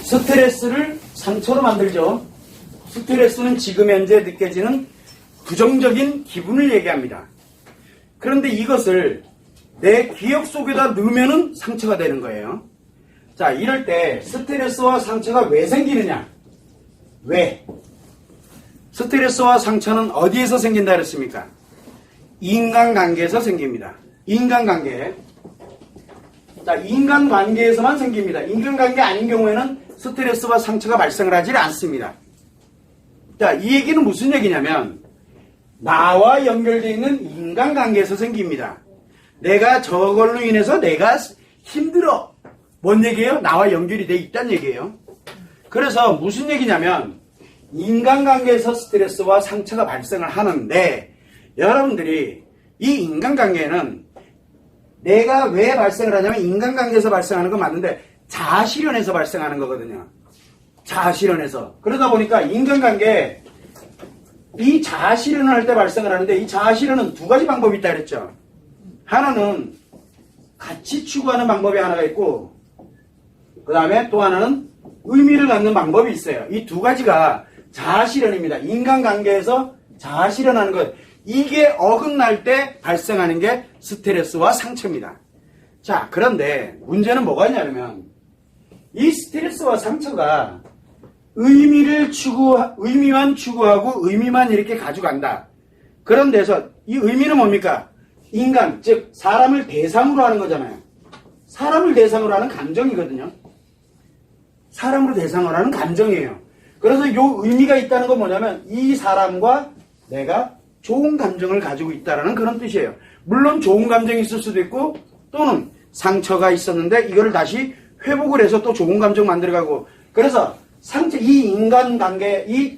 스트레스를 상처로 만들죠. 스트레스는 지금 현재 느껴지는 부정적인 기분을 얘기합니다. 그런데 이것을 내 기억 속에다 넣으면은 상처가 되는 거예요. 자, 이럴 때 스트레스와 상처가 왜 생기느냐? 왜? 스트레스와 상처는 어디에서 생긴다 그랬습니까? 인간관계에서 생깁니다. 인간관계. 자, 인간관계에서만 생깁니다. 인간관계 아닌 경우에는 스트레스와 상처가 발생을 하지 않습니다. 자, 이 얘기는 무슨 얘기냐면 나와 연결되어 있는 인간관계에서 생깁니다. 내가 저걸로 인해서 내가 힘들어. 뭔 얘기예요? 나와 연결이 돼 있다는 얘기예요. 그래서 무슨 얘기냐면 인간관계에서 스트레스와 상처가 발생을 하는데 여러분들이 이 인간관계는 내가 왜 발생을 하냐면 인간관계에서 발생하는 건 맞는데 자아실현에서 발생하는 거거든요. 자아실현에서. 그러다 보니까 인간관계 이 자아실현을 할 때 발생을 하는데 이 자아실현은 두 가지 방법이 있다 그랬죠. 하나는 같이 추구하는 방법이 하나가 있고 그 다음에 또 하나는 의미를 갖는 방법이 있어요. 이 두 가지가 자아실현입니다. 인간관계에서 자아실현하는 것. 이게 어긋날 때 발생하는 게 스트레스와 상처입니다. 자, 그런데 문제는 뭐가 있냐면 이 스트레스와 상처가 의미만 추구하고 의미만 이렇게 가져간다. 그런 데서 이 의미는 뭡니까? 인간, 즉 사람을 대상으로 하는 거잖아요. 사람을 대상으로 하는 감정이거든요. 사람으로 대상으로 하는 감정이에요. 그래서 이 의미가 있다는 건 뭐냐면 이 사람과 내가 좋은 감정을 가지고 있다는 그런 뜻이에요. 물론 좋은 감정이 있을 수도 있고 또는 상처가 있었는데 이거를 다시 회복을 해서 또 좋은 감정 만들어가고 그래서 상처, 이 인간관계, 이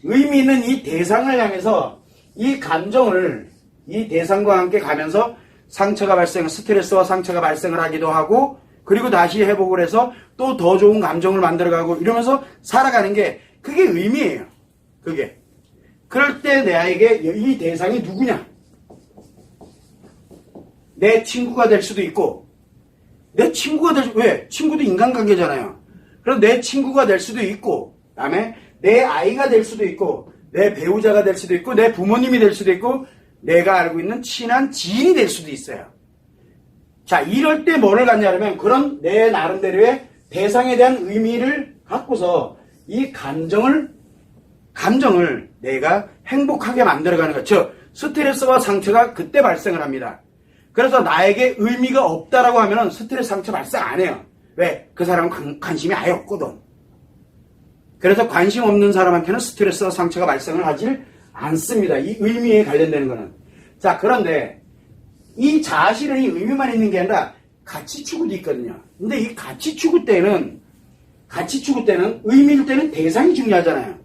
의미 있는 이 대상을 향해서 이 감정을 이 대상과 함께 가면서 상처가 발생, 스트레스와 상처가 발생을 하기도 하고 그리고 다시 회복을 해서 또 더 좋은 감정을 만들어가고 이러면서 살아가는 게 그게 의미예요. 그게. 그럴 때 내에게 이 대상이 누구냐? 내 친구가 될 수도 있고 내 친구가 될 수도 왜? 친구도 인간관계잖아요. 그럼 내 친구가 될 수도 있고 그 다음에 내 아이가 될 수도 있고 내 배우자가 될 수도 있고 내 부모님이 될 수도 있고 내가 알고 있는 친한 지인이 될 수도 있어요. 자, 이럴 때 뭐를 갖냐면 그런 내 나름대로의 대상에 대한 의미를 갖고서 이 감정을 내가 행복하게 만들어가는 것. 즉 스트레스와 상처가 그때 발생을 합니다. 그래서 나에게 의미가 없다라고 하면은 스트레스 상처 발생 안 해요. 왜? 그 사람은 관심이 아예 없거든. 그래서 관심 없는 사람한테는 스트레스와 상처가 발생을 하질 않습니다. 이 의미에 관련되는 거는. 자, 그런데 이 자아실현이 의미만 있는 게 아니라 가치 추구도 있거든요. 근데 이 가치 추구 때는 의미일 때는 대상이 중요하잖아요.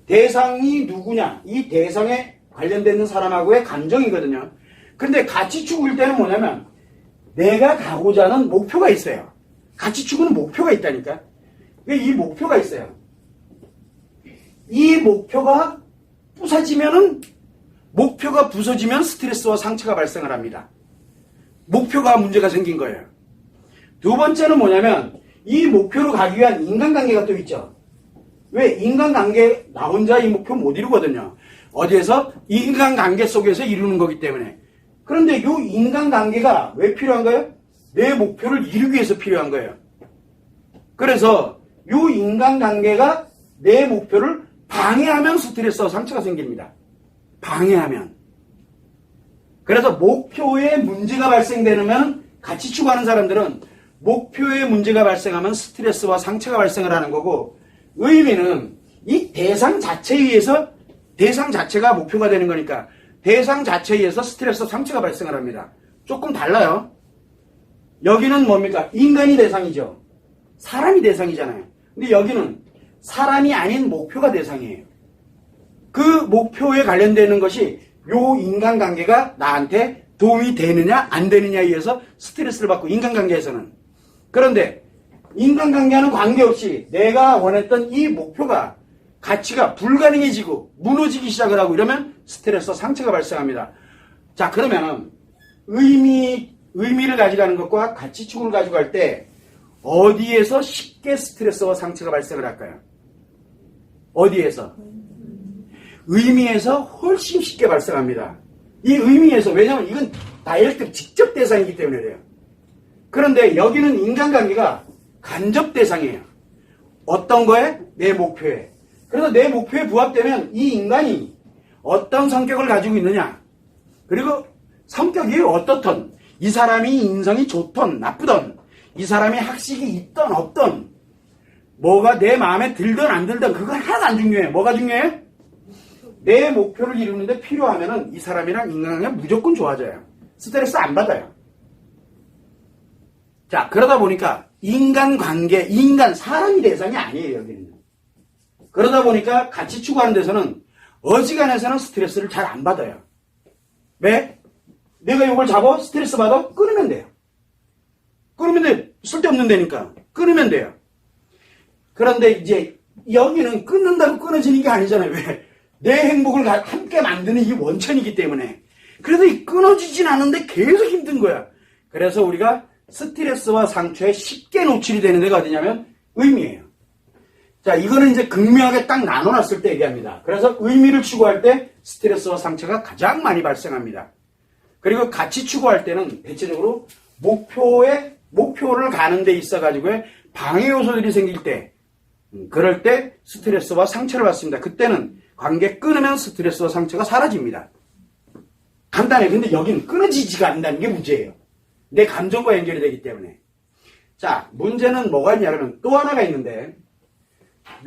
대상이 누구냐? 이 대상에 관련되는 사람하고의 감정이거든요. 근데 가치 추구일 때는 뭐냐면 내가 가고자 하는 목표가 있어요. 가치 추구는 목표가 있다니까. 이 목표가 있어요. 이 목표가 부서지면 스트레스와 상처가 발생을 합니다. 목표가 문제가 생긴 거예요. 두 번째는 뭐냐면 이 목표로 가기 위한 인간관계가 또 있죠. 왜? 인간관계 나 혼자 이 목표 못 이루거든요. 어디에서? 인간관계 속에서 이루는 거기 때문에. 그런데 이 인간관계가 왜 필요한가요? 내 목표를 이루기 위해서 필요한 거예요. 그래서 이 인간관계가 내 목표를 방해하면 스트레스와 상처가 생깁니다. 방해하면. 그래서 목표에 문제가 발생되면 같이 추구하는 사람들은 목표에 문제가 발생하면 스트레스와 상처가 발생을 하는 거고 의미는 이 대상 자체에 의해서 대상 자체가 목표가 되는 거니까 대상 자체에 의해서 스트레스와 상처가 발생을 합니다. 조금 달라요. 여기는 뭡니까? 인간이 대상이죠. 사람이 대상이잖아요. 근데 여기는 사람이 아닌 목표가 대상이에요. 그 목표에 관련되는 것이 요 인간관계가 나한테 도움이 되느냐 안 되느냐에 의해서 스트레스를 받고 인간관계에서는. 그런데 인간관계와는 관계없이 내가 원했던 이 목표가 가치가 불가능해지고 무너지기 시작을 하고 이러면 스트레스와 상처가 발생합니다. 자, 그러면 의미를 가져가는 것과 가치 추구를 가져갈 때 어디에서 쉽게 스트레스와 상처가 발생을 할까요? 어디에서? 의미에서 훨씬 쉽게 발생합니다. 이 의미에서, 왜냐하면 이건 다이렉트 직접 대상이기 때문에 그래요. 그런데 여기는 인간관계가 간접 대상이에요. 어떤 거에? 내 목표에. 그래서 내 목표에 부합되면 이 인간이 어떤 성격을 가지고 있느냐, 그리고 성격이 어떻든, 이 사람이 인성이 좋든 나쁘든, 이 사람이 학식이 있든 없든, 뭐가 내 마음에 들든 안 들든 그건 하나도 안 중요해. 뭐가 중요해? 내 목표를 이루는데 필요하면은 이 사람이랑 인간관계가 무조건 좋아져요. 스트레스 안 받아요. 자, 그러다 보니까 인간관계, 사람이 대상이 아니에요, 여기는. 그러다 보니까 같이 추구하는 데서는 어지간해서는 스트레스를 잘 안 받아요. 왜? 내가 이걸 잡아? 스트레스 받아? 끊으면 돼요. 끊으면 돼. 쓸데없는 데니까. 끊으면 돼요. 그런데 이제 여기는 끊는다고 끊어지는 게 아니잖아요. 왜? 내 행복을 함께 만드는 이 원천이기 때문에. 그래서 이 끊어지진 않은데 계속 힘든 거야. 그래서 우리가 스트레스와 상처에 쉽게 노출이 되는 데가 어디냐면 의미예요. 자, 이거는 이제 극명하게 딱 나눠놨을 때 얘기합니다. 그래서 의미를 추구할 때 스트레스와 상처가 가장 많이 발생합니다. 그리고 같이 추구할 때는 대체적으로 목표를 가는 데 있어가지고의 방해 요소들이 생길 때, 그럴 때 스트레스와 상처를 받습니다. 그때는 관계 끊으면 스트레스와 상처가 사라집니다. 간단해. 근데 여기는 끊어지지가 않는다는 게 문제예요. 내 감정과 연결이 되기 때문에. 자, 문제는 뭐가 있냐면 또 하나가 있는데,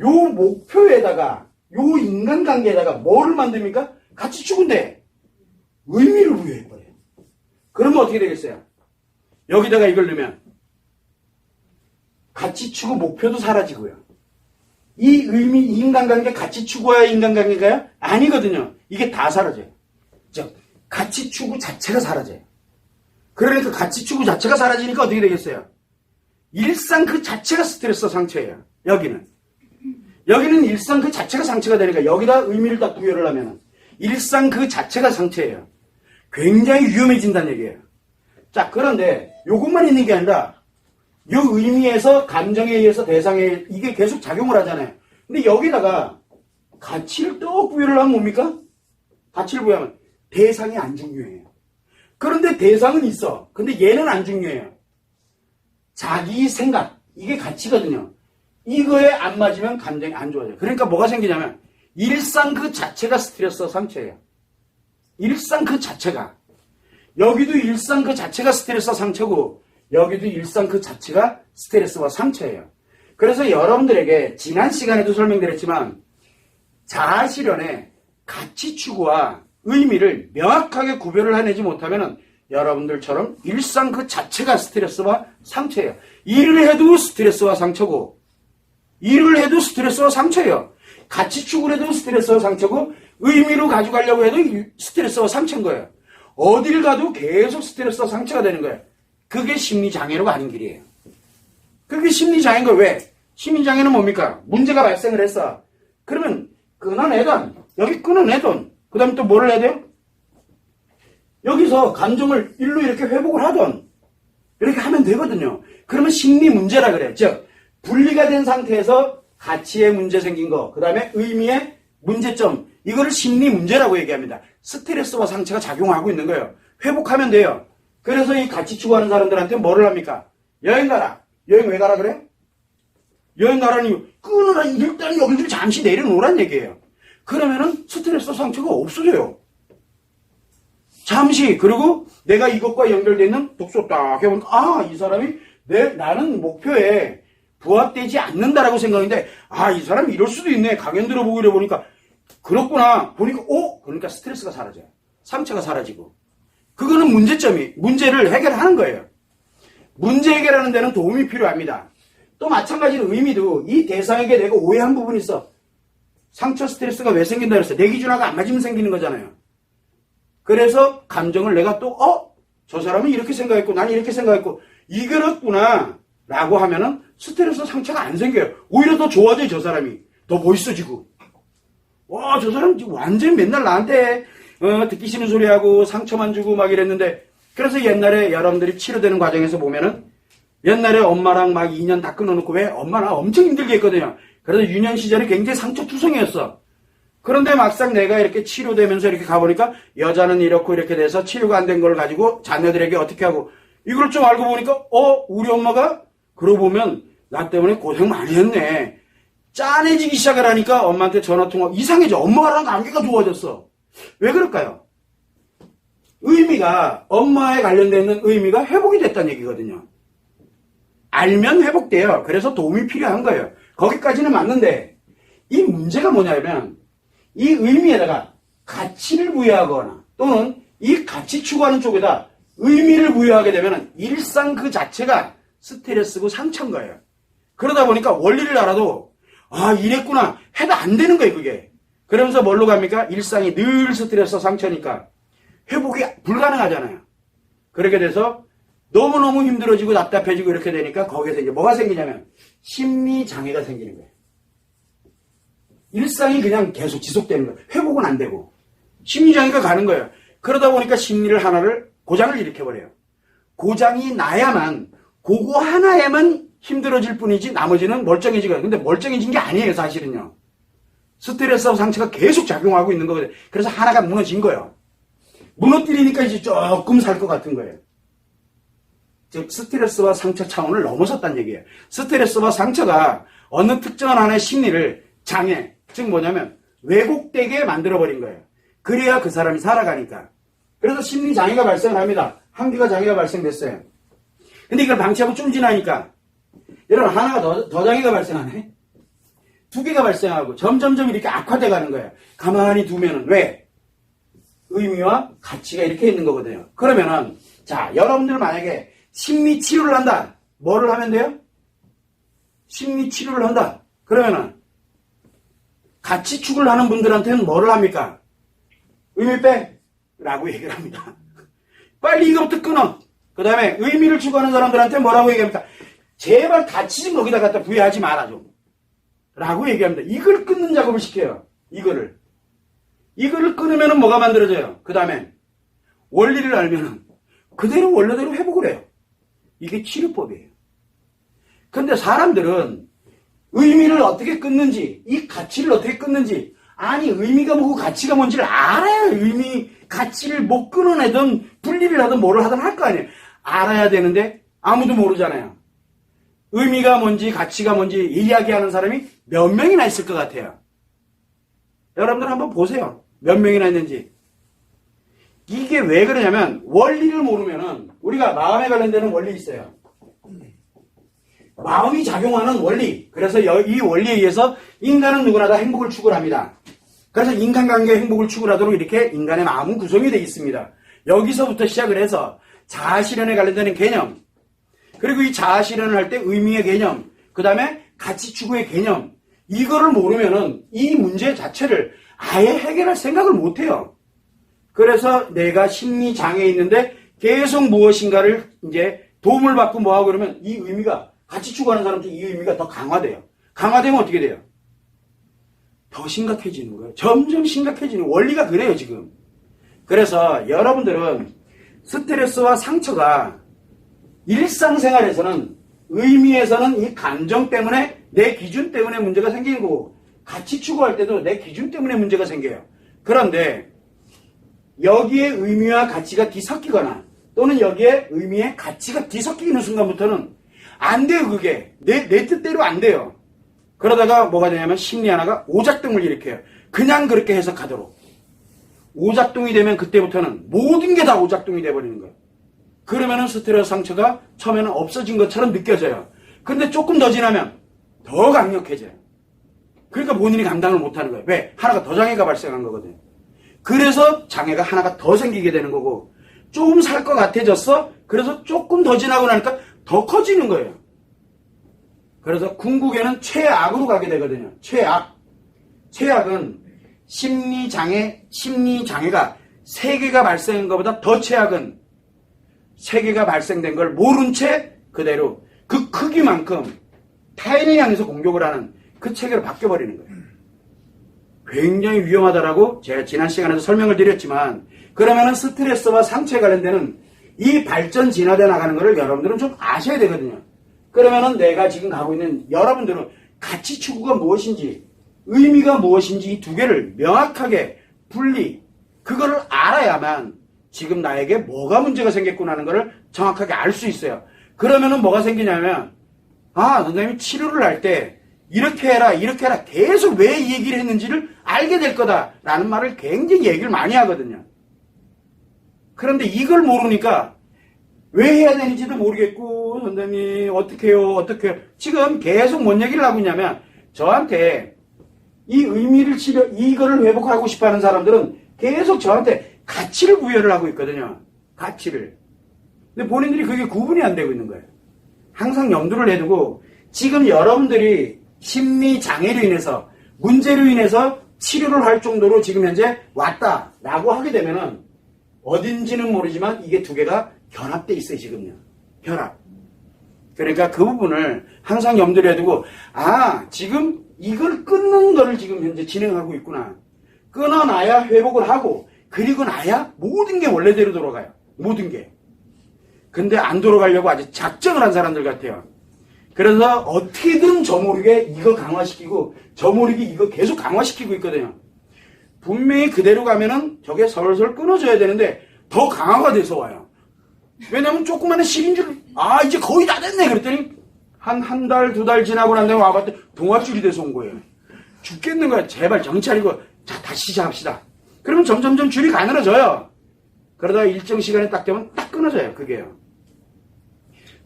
요 목표에다가, 요 인간관계에다가 뭐를 만듭니까? 같이 추구인데 의미를 부여해버려요. 그러면 어떻게 되겠어요? 여기다가 이걸 넣으면 같이 추구 목표도 사라지고요. 이 의미, 인간관계 같이 추구해야 인간관계가요? 아니거든요. 이게 다 사라져요. 즉, 같이 추구 자체가 사라져요. 그러니까 같이 추구 자체가 사라지니까 어떻게 되겠어요? 일상 그 자체가 스트레스 상처예요. 여기는 일상 그 자체가 상처가 되니까 여기다 의미를 딱 부여를 하면 일상 그 자체가 상처예요. 굉장히 위험해진다는 얘기예요. 자, 그런데 요것만 있는 게 아니라 요 의미에서 감정에 의해서 대상에 이게 계속 작용을 하잖아요. 근데 여기다가 가치를 또 부여를 하면 뭡니까? 가치를 부여하면 대상이 안 중요해요. 그런데 대상은 있어. 근데 얘는 안 중요해요. 자기 생각, 이게 가치거든요. 이거에 안 맞으면 감정이 안 좋아져요. 그러니까 뭐가 생기냐면 일상 그 자체가 스트레스와 상처예요. 일상 그 자체가. 여기도 일상 그 자체가 스트레스와 상처고 여기도 일상 그 자체가 스트레스와 상처예요. 그래서 여러분들에게 지난 시간에도 설명드렸지만 자아실현의 가치 추구와 의미를 명확하게 구별을 해내지 못하면 여러분들처럼 일상 그 자체가 스트레스와 상처예요. 일을 해도 스트레스와 상처고 일을 해도 스트레스와 상처예요. 가치 추구를 해도 스트레스와 상처고 의미로 가져가려고 해도 스트레스와 상처인 거예요. 어딜 가도 계속 스트레스와 상처가 되는 거예요. 그게 심리장애로 가는 길이에요. 그게 심리장애인 거예요. 왜? 심리장애는 뭡니까? 문제가 발생을 했어. 그러면 끊어내던, 여기 끊어내던, 그 다음에 또 뭐를 해야 돼요? 여기서 감정을 일로 이렇게 회복을 하던, 이렇게 하면 되거든요. 그러면 심리 문제라 그래요. 즉, 분리가 된 상태에서 가치에 문제 생긴 거, 그 다음에 의미의 문제점, 이거를 심리 문제라고 얘기합니다. 스트레스와 상처가 작용하고 있는 거예요. 회복하면 돼요. 그래서 이 가치 추구하는 사람들한테 뭐를 합니까? 여행 가라. 여행 왜 가라 그래? 여행 가라는 이유, 끊으라. 일단 여기를 잠시 내려놓으란 얘기예요. 그러면은 스트레스와 상처가 없어져요. 잠시. 그리고 내가 이것과 연결되어 있는 독서 딱 해보니까 아, 이 사람이 나는 목표에 부합되지 않는다라고 생각했는데 아, 이 사람이 이럴 수도 있네. 강연 들어보고 이래 보니까 그렇구나. 보니까 그러니까 스트레스가 사라져요. 상처가 사라지고. 그거는 문제를 해결하는 거예요. 문제 해결하는 데는 도움이 필요합니다. 또 마찬가지로 의미도 이 대상에게 내가 오해한 부분이 있어. 상처 스트레스가 왜 생긴다 그랬어요? 내 기준하고 안 맞으면 생기는 거잖아요. 그래서 감정을 내가 또 저 사람은 이렇게 생각했고 난 이렇게 생각했고 이거였구나 라고 하면은 스트레스 상처가 안 생겨요. 오히려 더 좋아져요. 저 사람이 더 멋있어지고 와, 저 사람 완전 맨날 나한테 듣기 싫은 소리하고 상처만 주고 막 이랬는데 그래서 옛날에 여러분들이 치료되는 과정에서 보면은 옛날에 엄마랑 막 2년 다 끊어놓고 왜 엄마랑 엄청 힘들게 했거든요. 그래서 유년 시절에 굉장히 상처투성이었어. 그런데 막상 내가 이렇게 치료되면서 이렇게 가보니까 여자는 이렇고 이렇게 돼서 치료가 안 된 걸 가지고 자녀들에게 어떻게 하고 이걸 좀 알고 보니까 우리 엄마가 그러고 보면 나 때문에 고생 많이 했네. 짠해지기 시작을 하니까 엄마한테 전화통화 이상해져. 엄마랑 관계가 좋아졌어. 왜 그럴까요? 의미가 엄마에 관련된 의미가 회복이 됐다는 얘기거든요. 알면 회복돼요. 그래서 도움이 필요한 거예요. 거기까지는 맞는데 이 문제가 뭐냐면 이 의미에다가 가치를 부여하거나 또는 이 가치 추구하는 쪽에다 의미를 부여하게 되면 일상 그 자체가 스트레스고 상처인 거예요. 그러다 보니까 원리를 알아도 이랬구나 해도 안 되는 거예요. 그게. 그러면서 뭘로 갑니까? 일상이 늘 스트레스 상처니까 회복이 불가능하잖아요. 그렇게 돼서 너무너무 힘들어지고 답답해지고 이렇게 되니까 거기에서 이제 뭐가 생기냐면 심리장애가 생기는 거예요. 일상이 그냥 계속 지속되는 거예요. 회복은 안 되고 심리장애가 가는 거예요. 그러다 보니까 심리를 하나를 고장을 일으켜버려요. 고장이 나야만 그거 하나에만 힘들어질 뿐이지 나머지는 멀쩡해지거든요. 근데 멀쩡해진 게 아니에요. 사실은요. 스트레스와 상처가 계속 작용하고 있는 거거든요. 그래서 하나가 무너진 거예요. 무너뜨리니까 이제 조금 살 것 같은 거예요. 즉 스트레스와 상처 차원을 넘어섰다는 얘기예요. 스트레스와 상처가 어느 특정한 하나의 심리를 장애, 즉 뭐냐면 왜곡되게 만들어버린 거예요. 그래야 그 사람이 살아가니까. 그래서 심리장애가 발생을 합니다. 한계가 장애가 발생됐어요. 근데 이걸 방치하고 좀 지나니까 여러분 하나가 더 장애가 발생하네. 두 개가 발생하고 점점점 이렇게 악화돼 가는 거예요. 가만히 두면은 왜? 의미와 가치가 이렇게 있는 거거든요. 그러면은 자 여러분들 만약에 심리 치료를 한다. 뭐를 하면 돼요? 심리 치료를 한다. 그러면은 가치 추구를 하는 분들한테는 뭐를 합니까? 의미 빼! 라고 얘기를 합니다. 빨리 이거부터 끊어. 그 다음에 의미를 추구하는 사람들한테 뭐라고 얘기합니까? 제발 가치 좀 거기다 갖다 부여하지 마라 좀. 라고 얘기합니다. 이걸 끊는 작업을 시켜요. 이거를 끊으면은 뭐가 만들어져요? 그 다음에 원리를 알면은 그대로 원래대로 회복을 해요. 이게 치료법이에요. 근데 사람들은 의미를 어떻게 끊는지, 이 가치를 어떻게 끊는지, 아니 의미가 뭐고 가치가 뭔지를 알아야 의미, 가치를 못 끊어내든 분리를 하든 뭐를 하든 할 거 아니에요. 알아야 되는데 아무도 모르잖아요. 의미가 뭔지 가치가 뭔지 이야기하는 사람이 몇 명이나 있을 것 같아요. 여러분들 한번 보세요. 몇 명이나 있는지. 이게 왜 그러냐면 원리를 모르면은 우리가 마음에 관련되는 원리 있어요. 마음이 작용하는 원리. 그래서 이 원리에 의해서 인간은 누구나 다 행복을 추구합니다. 그래서 인간관계의 행복을 추구하도록 이렇게 인간의 마음은 구성이 되어 있습니다. 여기서부터 시작을 해서 자아실현에 관련되는 개념, 그리고 이 자아실현을 할 때 의미의 개념, 그 다음에 가치 추구의 개념, 이거를 모르면은 이 문제 자체를 아예 해결할 생각을 못해요. 그래서 내가 심리장애에 있는데 계속 무엇인가를 이제 도움을 받고 뭐하고 그러면 이 의미가 같이 추구하는 사람들 이 의미가 더 강화돼요. 강화되면 어떻게 돼요? 더 심각해지는 거예요. 점점 심각해지는 원리가 그래요 지금. 그래서 여러분들은 스트레스와 상처가 일상생활에서는 의미에서는 이 감정 때문에 내 기준 때문에 문제가 생기는 거고 가치 추구할 때도 내 기준 때문에 문제가 생겨요. 그런데 여기에 의미와 가치가 뒤섞이거나 또는 여기에 의미의 가치가 뒤섞이는 순간부터는 안 돼요. 그게 내 뜻대로 안 돼요. 그러다가 뭐가 되냐면 심리 하나가 오작동을 일으켜요. 그냥 그렇게 해석하도록. 오작동이 되면 그때부터는 모든 게 다 오작동이 돼버리는 거예요. 그러면은 스트레스 상처가 처음에는 없어진 것처럼 느껴져요. 근데 조금 더 지나면 더 강력해져요. 그러니까 본인이 감당을 못하는 거예요. 왜? 하나가 더 장애가 발생한 거거든요. 그래서 장애가 하나가 더 생기게 되는 거고 조금 살 것 같아졌어? 그래서 조금 더 지나고 나니까 더 커지는 거예요. 그래서 궁극에는 최악으로 가게 되거든요. 최악은 심리장애가 3개가 발생한 것보다 더 최악은 3개가 발생된 걸 모른 채 그대로 그 크기만큼 타인을 향해서 공격을 하는 그 체계로 바뀌어버리는 거예요. 굉장히 위험하다라고 제가 지난 시간에도 설명을 드렸지만 그러면은 스트레스와 상처에 관련되는 이 발전 진화되어 나가는 것을 여러분들은 좀 아셔야 되거든요. 그러면은 내가 지금 가고 있는 여러분들은 가치 추구가 무엇인지, 의미가 무엇인지 이 두 개를 명확하게 분리, 그거를 알아야만 지금 나에게 뭐가 문제가 생겼구나 하는 거를 정확하게 알 수 있어요. 그러면은 뭐가 생기냐면, 아, 선생님이 치료를 할 때 이렇게 해라, 이렇게 해라, 계속 왜 이 얘기를 했는지를 알게 될 거다라는 말을 굉장히 얘기를 많이 하거든요. 그런데 이걸 모르니까 왜 해야 되는지도 모르겠고, 선생님, 어떻게 해요? 지금 계속 뭔 얘기를 하고 있냐면, 저한테 이 의미를 이거를 회복하고 싶어 하는 사람들은 계속 저한테 가치를 부여를 하고 있거든요. 가치를. 근데 본인들이 그게 구분이 안 되고 있는 거예요. 항상 염두를 해두고, 지금 여러분들이 심리 장애로 인해서, 문제로 인해서 치료를 할 정도로 지금 현재 왔다라고 하게 되면은, 어딘지는 모르지만 이게 두 개가 결합돼 있어요, 지금요. 결합. 그러니까 그 부분을 항상 염두를 해두고, 아, 지금 이걸 끊는 거를 지금 현재 진행하고 있구나. 끊어놔야 회복을 하고, 그리고 나야 모든 게 원래대로 돌아가요. 모든 게. 근데 안 돌아가려고 아주 작정을 한 사람들 같아요. 그래서 어떻게든 저 모르게 이거 강화시키고, 저 모르게 이거 계속 강화시키고 있거든요. 분명히 그대로 가면은 저게 설설 끊어져야 되는데 더 강화가 돼서 와요. 왜냐면 조그마한 시린줄, 아, 이제 거의 다 됐네. 그랬더니 한 달, 두 달 지나고 난 다음에 와봤더니 동아줄이 돼서 온 거예요. 죽겠는 거야. 제발 정찰이고, 자, 다시 시작합시다. 그러면 점점점 줄이 가늘어져요. 그러다가 일정 시간이 딱 되면 딱 끊어져요. 그게요.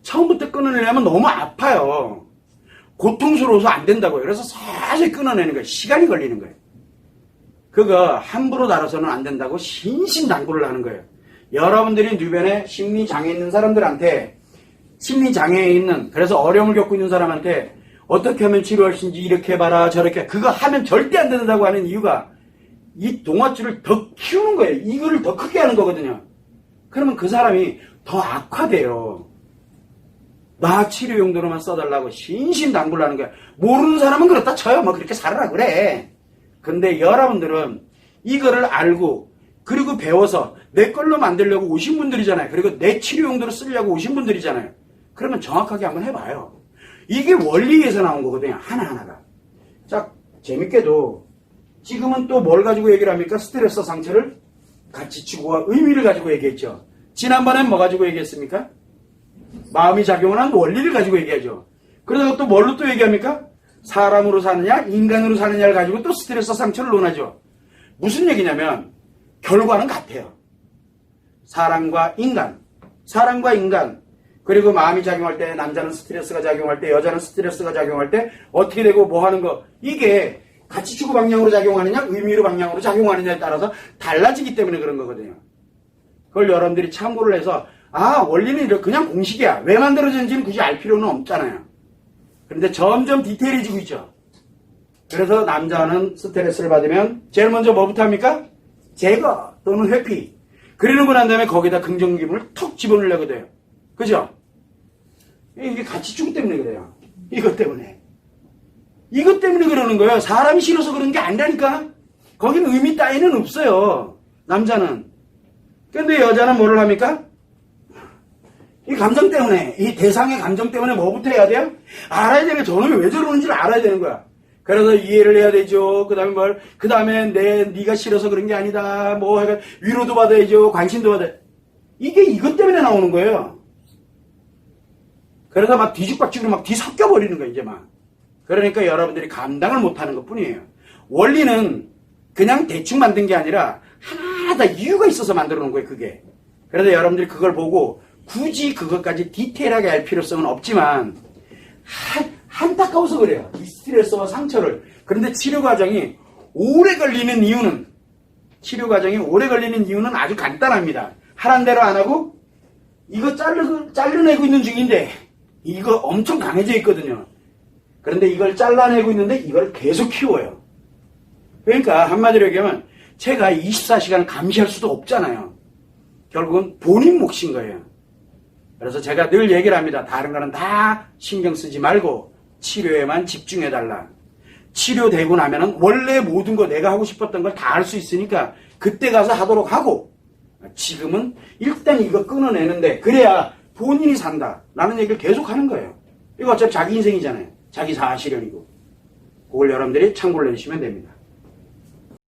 처음부터 끊어내려면 너무 아파요. 고통스러워서 안 된다고요. 그래서 서서히 끊어내는 거예요. 시간이 걸리는 거예요. 그거 함부로 다뤄서는 안 된다고 신신당부를 하는 거예요. 여러분들이 주변에 심리장애 있는 사람들한테, 심리장애에 있는, 그래서 어려움을 겪고 있는 사람한테 어떻게 하면 치료할 수 있는지 이렇게 해봐라, 저렇게, 그거 하면 절대 안 된다고 하는 이유가 이 동아줄을 더 키우는 거예요. 이거를 더 크게 하는 거거든요. 그러면 그 사람이 더 악화돼요. 나 치료 용도로만 써달라고 신신당부를 하는 거야. 모르는 사람은 그렇다 쳐요. 뭐 그렇게 살아라 그래. 근데 여러분들은 이거를 알고 그리고 배워서 내 걸로 만들려고 오신 분들이잖아요. 그리고 내 치료 용도로 쓰려고 오신 분들이잖아요. 그러면 정확하게 한번 해봐요. 이게 원리에서 나온 거거든요. 하나하나가. 자, 재밌게도 지금은 또 뭘 가지고 얘기를 합니까? 스트레스 상처를 가치 추구와 의미를 가지고 얘기했죠. 지난번엔 뭐 가지고 얘기했습니까? 마음이 작용하는 원리를 가지고 얘기하죠. 그러다가 또 뭘로 또 얘기합니까? 사람으로 사느냐 인간으로 사느냐를 가지고 또 스트레스 상처를 논하죠. 무슨 얘기냐면 결과는 같아요. 사람과 인간 그리고 마음이 작용할 때 남자는 스트레스가 작용할 때 여자는 스트레스가 작용할 때 어떻게 되고 뭐 하는 거, 이게 가치 추구 방향으로 작용하느냐 의미로 방향으로 작용하느냐에 따라서 달라지기 때문에 그런 거거든요. 그걸 여러분들이 참고를 해서 아, 원리는 이렇게 그냥 공식이야. 왜 만들어졌는지는 굳이 알 필요는 없잖아요. 그런데 점점 디테일해지고 있죠. 그래서 남자는 스트레스를 받으면 제일 먼저 뭐부터 합니까? 제거 또는 회피. 그러고 난 다음에 거기다 긍정 기분을 턱 집어넣으려고 돼요. 그죠? 이게 가치 추구 때문에 그래요. 이것 때문에 그러는 거예요. 사람이 싫어서 그러는 게 아니라니까. 거긴 의미 따위는 없어요. 남자는. 근데 여자는 뭐를 합니까? 이 감정 때문에, 이 대상의 감정 때문에 뭐부터 해야 돼요? 알아야 되는, 저놈이 왜 저러는지를 알아야 되는 거야. 그래서 이해를 해야 되죠. 그 다음에 네가 싫어서 그런 게 아니다. 뭐, 위로도 받아야죠. 관심도 받아야. 이게 이것 때문에 나오는 거예요. 그러다 막 뒤죽박죽으로 막 뒤섞여버리는 거예요, 이제 막. 그러니까 여러분들이 감당을 못하는 것 뿐이에요. 원리는 그냥 대충 만든 게 아니라 하나하나 이유가 있어서 만들어 놓은 거예요, 그게. 그래서 여러분들이 그걸 보고 굳이 그것까지 디테일하게 할 필요성은 없지만 안타까워서 그래요. 이 스트레스와 상처를. 그런데 치료 과정이 오래 걸리는 이유는 아주 간단합니다. 하란 대로 안 하고 이거 잘라내고 있는 중인데 이거 엄청 강해져 있거든요. 그런데 이걸 잘라내고 있는데 이걸 계속 키워요. 그러니까 한마디로 얘기하면 제가 24시간 감시할 수도 없잖아요. 결국은 본인 몫인 거예요. 그래서 제가 늘 얘기를 합니다. 다른 거는 다 신경 쓰지 말고 치료에만 집중해달라. 치료되고 나면은 원래 모든 거 내가 하고 싶었던 걸 다 할 수 있으니까 그때 가서 하도록 하고, 지금은 일단 이거 끊어내는데 그래야 본인이 산다 라는 얘기를 계속 하는 거예요. 이거 어차피 자기 인생이잖아요. 자기 자아실현이고. 그걸 여러분들이 참고를 해주시면 됩니다.